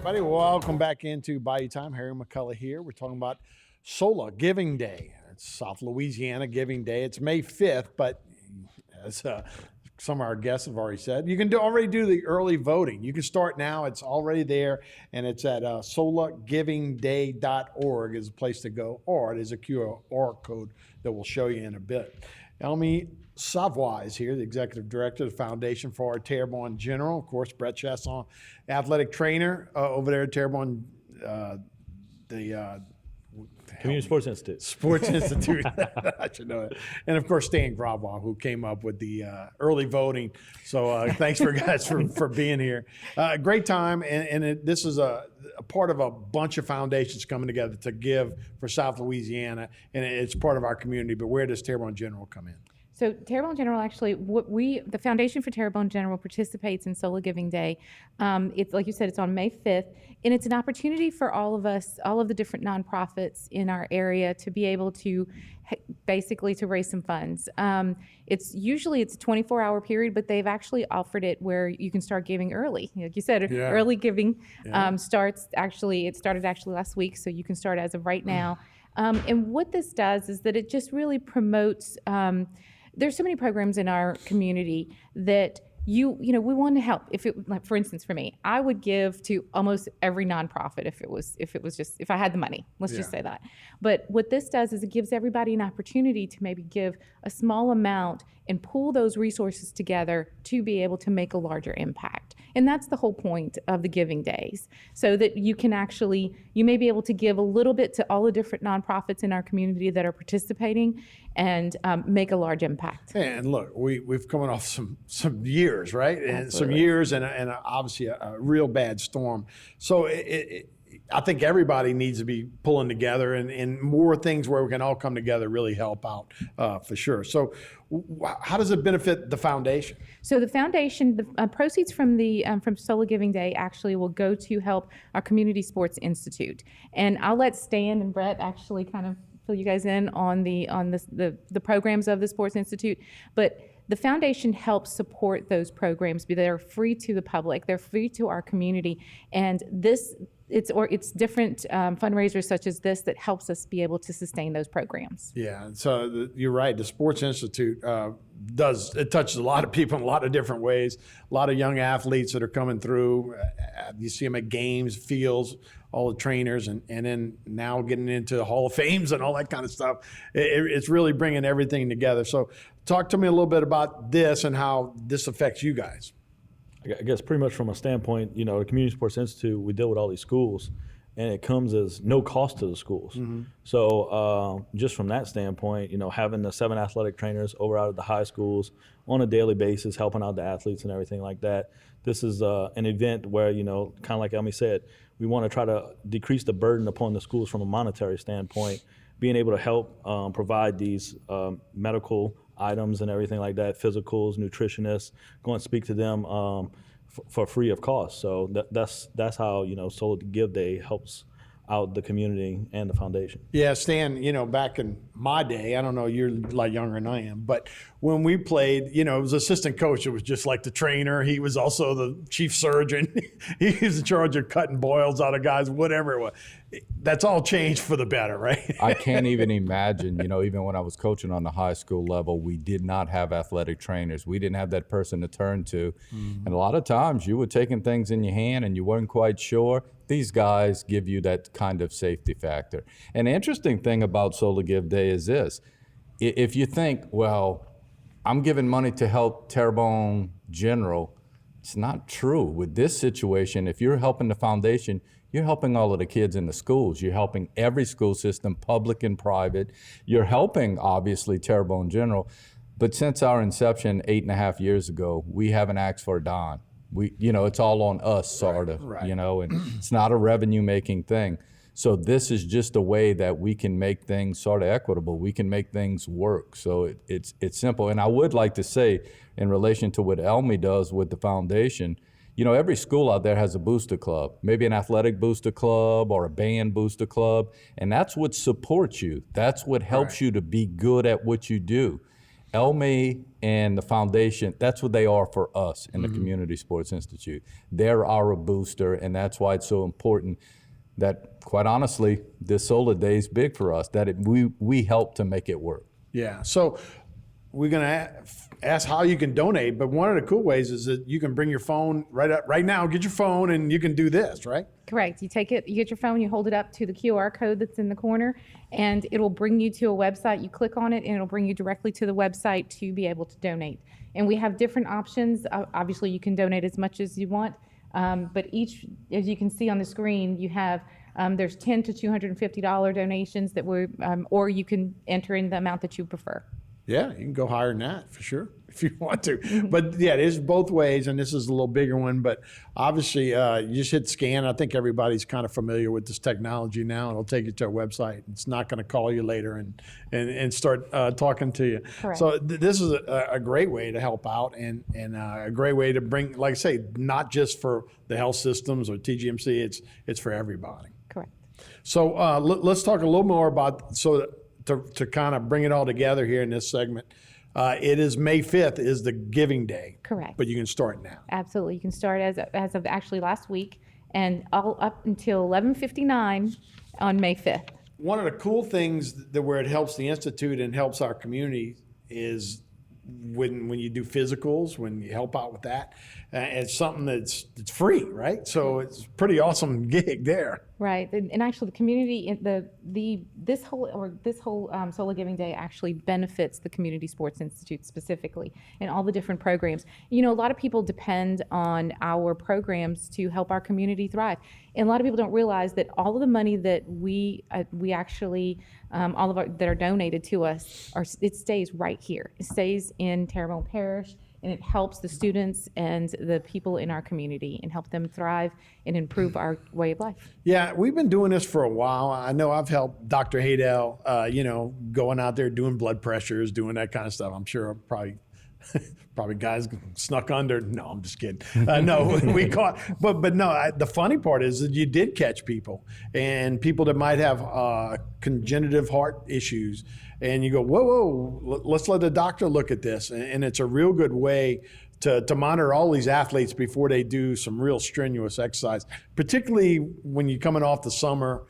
everybody. Welcome back into Bayou Time. Harry McCullough here. We're talking about SOLA Giving Day. It's South Louisiana Giving Day. It's May 5th, but as some of our guests have already said, you can already do the early voting. You can start now. It's already there, and it's at solagivingday.org is a place to go, or there's a QR code that we'll show you in a bit. Elmi Savoy is here, the executive director of the Foundation for our Terrebonne General. Of course, Brett Chasson, athletic trainer over there at Terrebonne, Community Sports Institute. Sports Institute. I should know that. And of course, Stan Gravois, who came up with the early voting. So thanks for guys for being here. Great time, and this is a part of a bunch of foundations coming together to give for South Louisiana, and it's part of our community. But where does Terrebonne General come in? So Terrebonne General, actually, the Foundation for Terrebonne General participates in SOLA Giving Day. It's like you said, it's on May 5th, and it's an opportunity for all of us, all of the different nonprofits in our area, to be able to basically to raise some funds. It's a 24-hour period, but they've actually offered it where you can start giving early. Like you said, early giving started actually last week, so you can start as of right now. And what this does is that it just really promotes. There's so many programs in our community that we want to help. Like for instance, for me, I would give to almost every nonprofit if I had the money. Let's just say that. But what this does is it gives everybody an opportunity to maybe give a small amount and pool those resources together to be able to make a larger impact. And that's the whole point of the Giving Days, so that you may be able to give a little bit to all the different nonprofits in our community that are participating and make a large impact. And look, we've coming off some years, right? And Absolutely. some years and obviously a real bad storm. So I think everybody needs to be pulling together, and more things where we can all come together really help out for sure. So how does it benefit the foundation? So the foundation, the proceeds from from SOLA Giving Day actually will go to help our Community Sports Institute. And I'll let Stan and Brett actually kind of fill you guys in on the programs of the Sports Institute. But the foundation helps support those programs. They're free to the public. They're free to our community. And it's different fundraisers such as this that helps us be able to sustain those programs. Yeah, so you're right. The Sports Institute touches a lot of people in a lot of different ways. A lot of young athletes that are coming through. You see them at games, fields, all the trainers, and then now getting into the Hall of Fames and all that kind of stuff. It's really bringing everything together. So talk to me a little bit about this and how this affects you guys. I guess pretty much from a standpoint, the Community Sports Institute, we deal with all these schools, and it comes as no cost to the schools. Mm-hmm. So just from that standpoint, having the 7 athletic trainers over out at the high schools on a daily basis, helping out the athletes and everything like that, this is an event where, kind of like Elmi said, we want to try to decrease the burden upon the schools from a monetary standpoint, being able to help provide these medical items and everything like that, physicals, nutritionists, go and speak to them for free of cost. So that's how SOLA Give Day helps out the community and the foundation. Yeah, Stan, back in my day, I don't know, you're a lot younger than I am, but when we played, it was assistant coach. It was just like the trainer. He was also the chief surgeon. He was in charge of cutting boils out of guys, whatever it was. That's all changed for the better, right? I can't even imagine, even when I was coaching on the high school level, we did not have athletic trainers. We didn't have that person to turn to. Mm-hmm. And a lot of times you were taking things in your hand and you weren't quite sure. These guys give you that kind of safety factor. And the interesting thing about SOLA Give Day is this. If you think, well, I'm giving money to help Terrebonne General, it's not true. With this situation, if you're helping the foundation, you're helping all of the kids in the schools. You're helping every school system, public and private. You're helping, obviously, Terrebonne General. But since our inception 8.5 years ago, we haven't asked for a dime. It's all on us, sort of, right. And it's not a revenue-making thing. So this is just a way that we can make things sort of equitable. We can make things work. So it's simple. And I would like to say, in relation to what Elmi does with the foundation, every school out there has a booster club, maybe an athletic booster club or a band booster club, and that's what supports you. That's what helps you to be good at what you do. LME and the foundation, that's what they are for us in the Community Sports Institute. They're our booster, and that's why it's so important that, quite honestly, this SOLA day is big for us, that we help to make it work. Yeah. So we're going to ask how you can donate, but one of the cool ways is that you can bring your phone right now, get your phone, and you can do this, right? Correct. You take it, you get your phone, you hold it up to the QR code that's in the corner, and it'll bring you to a website. You click on it, and it'll bring you directly to the website to be able to donate. And we have different options. Obviously, you can donate as much as you want, but each, as you can see on the screen, you have there's $10 to $250 donations that we, or you can enter in the amount that you prefer. Yeah, you can go higher than that for sure if you want to. But yeah, it is both ways, and this is a little bigger one. But obviously, you just hit scan. I think everybody's kind of familiar with this technology now. It'll take you to a website. It's not going to call you later and start talking to you. Correct. So this is a great way to help out and a great way to bring, like I say, not just for the health systems or TGMC. It's for everybody. Correct. So let's talk a little more about to kind of bring it all together here in this segment. It is May 5th is the Giving Day. Correct. But you can start now. Absolutely. You can start as of actually last week and all up until 11:59 on May 5th. One of the cool things where it helps the Institute and helps our community is when you do physicals, when you help out with that. It's something that's free, right? So it's a pretty awesome gig there. Right, and actually, the community, this whole SOLA Giving Day actually benefits the Community Sports Institute specifically, and all the different programs. You know, a lot of people depend on our programs to help our community thrive, and a lot of people don't realize that all of the money that we actually all of our that are donated to us it stays right here. It stays in Terrebonne Parish. And it helps the students and the people in our community and help them thrive and improve our way of life. Yeah, we've been doing this for a while. I know I've helped Dr. Haydell, going out there doing blood pressures, doing that kind of stuff. I'm sure probably guys snuck under. No, I'm just kidding. No, we caught. But no, the funny part is that you did catch people and people that might have congenital heart issues. And you go, whoa, let's let the doctor look at this. And it's a real good way to monitor all these athletes before they do some real strenuous exercise, particularly when you're coming off the summer,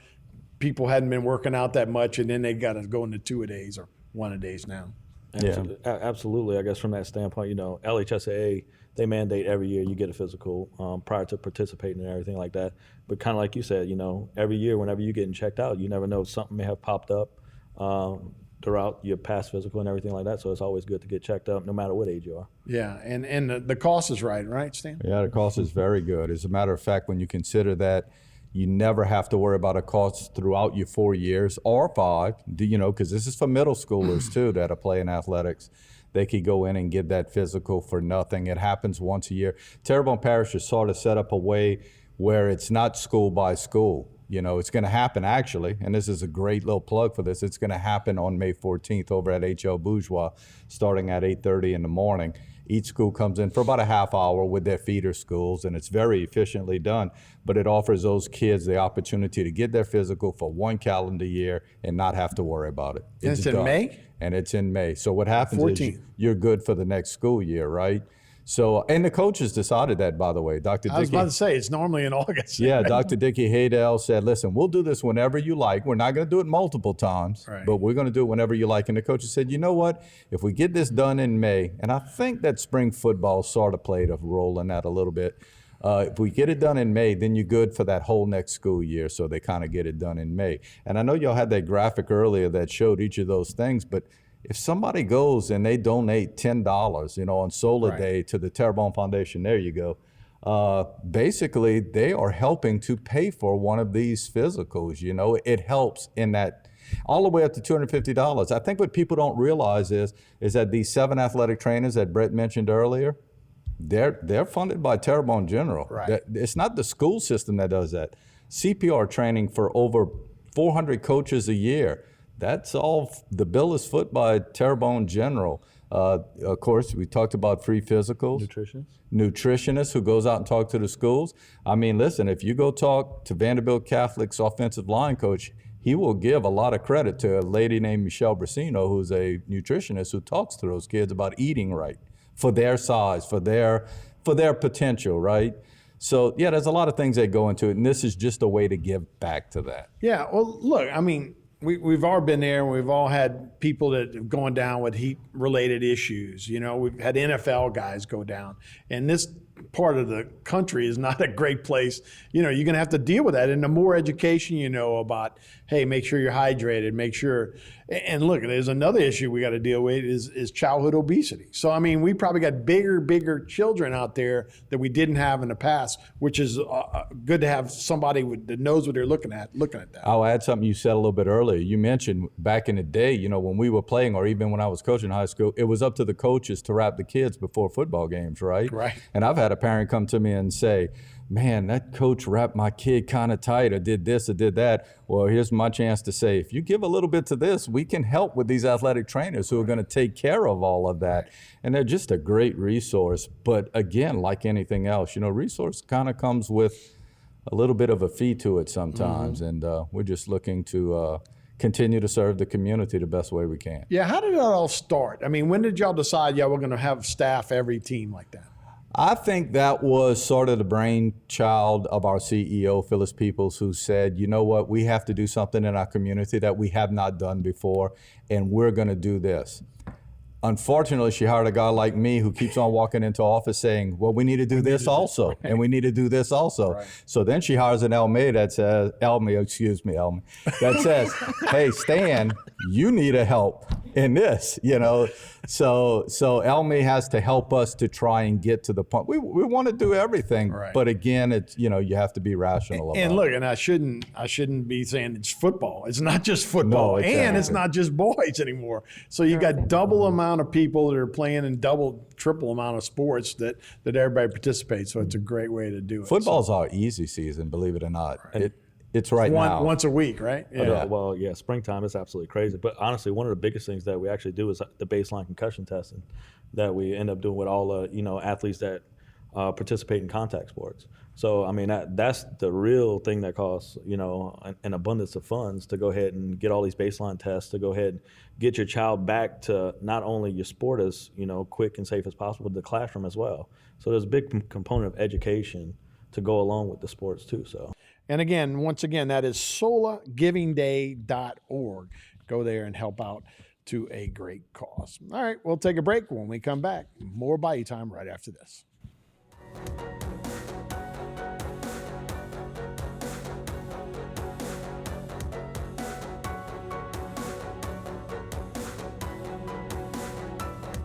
people hadn't been working out that much, and then they got to go into 2-a-days or 1-a-days now. Absolutely. I guess from that standpoint, LHSAA, they mandate every year you get a physical prior to participating and everything like that. But kind of like you said, every year whenever you're getting checked out, you never know, something may have popped up throughout your past physical and everything like that. So it's always good to get checked up no matter what age you are. Yeah, and the cost is right, Stan? Yeah, the cost is very good. As a matter of fact, when you consider that you never have to worry about a cost throughout your 4 years or 5, because this is for middle schoolers too that are playing athletics. They could go in and get that physical for nothing. It happens once a year. Terrebonne Parish is sort of set up a way where it's not school by school. It's going to happen actually, and this is a great little plug for this. It's going to happen on May 14th over at H.L. Bourgeois, starting at 8:30 in the morning. Each school comes in for about a half hour with their feeder schools, and it's very efficiently done. But it offers those kids the opportunity to get their physical for 1 calendar year and not have to worry about it. And it's in May? And it's in May. So what happens 14th. is you're good for the next school year, right? So, and the coaches decided that, by the way. Dr. I was about to say, it's normally in August. Yeah, Dr. Dickie Haydell said, listen, we'll do this whenever you like. We're not going to do it multiple times, right, but we're going to do it whenever you like. And the coaches said, you know what? If we get this done in May, and I think that spring football sort of played a role in that a little bit. If we get it done in May, then you're good for that whole next school year. So they kind of get it done in May. And I know y'all had that graphic earlier that showed each of those things, but if somebody goes and they donate $10, on SOLA right, Day to the Terrebonne Foundation, there you go. Basically, they are helping to pay for one of these physicals. It helps in that all the way up to $250. I think what people don't realize is that these 7 athletic trainers that Brett mentioned earlier, they're funded by Terrebonne General. Right. It's not the school system that does that. CPR training for over 400 coaches a year. That's all. The bill is foot by Terrebonne General. Of course, we talked about free physicals. Nutritionists who goes out and talk to the schools. I mean, listen, if you go talk to Vanderbilt Catholic's offensive line coach, he will give a lot of credit to a lady named Michelle Brasino, who's a nutritionist who talks to those kids about eating right for their size, for their potential, right? So yeah, there's a lot of things that go into it, and this is just a way to give back to that. Yeah, well, look, I mean, we've all been there, and we've all had people that have gone down with heat-related issues. You know, we've had NFL guys go down, and this part of the country is not a great place. You know, you're going to have to deal with that. And the more education you know about, hey, make sure you're hydrated, make sure. And look, there's another issue we got to deal with is childhood obesity. So, I mean, we probably got bigger children out there that we didn't have in the past, which is good to have somebody that knows what they're looking at that. I'll add something you said a little bit earlier. You mentioned back in the day, you know, when we were playing, or even when I was coaching high school, it was up to the coaches to wrap the kids before football games, right? Right. And I've had a parent come to me and say, man, that coach wrapped my kid kind of tight, or did this or did that. Well, here's my chance to say, if you give a little bit to this, we can help with these athletic trainers who are going to take care of all of that. And they're just a great resource. But again, like anything else, you know, resource kind of comes with a little bit of a fee to it sometimes. And we're just looking to continue to serve the community the best way we can. Yeah, how did that all start? I mean, when did y'all decide, we're going to have staff every team like that? I think that was sort of the brainchild of our CEO, Phyllis Peoples, who said, you know what, we have to do something in our community that we have not done before, and we're going to do this. Unfortunately, she hired a guy like me who keeps on walking into office saying, well, we need to do this also, and we need to do this also. Right. So then she hires an LMA that says, that says, hey, Stan, you need a help in this, you know. So LMA has to help us to try and get to the point. We want to do everything, right. But again, it's, you know, you have to be rational about it. And look, and I shouldn't be saying it's football. It's not just football, no, exactly. And it's not just boys anymore. So you got double amount of people that are playing in triple amount of sports that everybody participates. So it's a great way to do it. Football's our easy season, believe it or not. Right. It's right now. Once a week, right? Yeah. Well, yeah, springtime is absolutely crazy. But honestly, one of the biggest things that we actually do is the baseline concussion testing that we end up doing with all the athletes that participate in contact sports. So I mean that's the real thing that costs an abundance of funds to go ahead and get all these baseline tests, to go ahead and get your child back to not only your sport as quick and safe as possible, but the classroom as well. So there's a big component of education to go along with the sports too. So. And again, once again, that is solagivingday.org. Go there and help out to a great cause. All right, we'll take a break. When we come back, more Bayou Time right after this.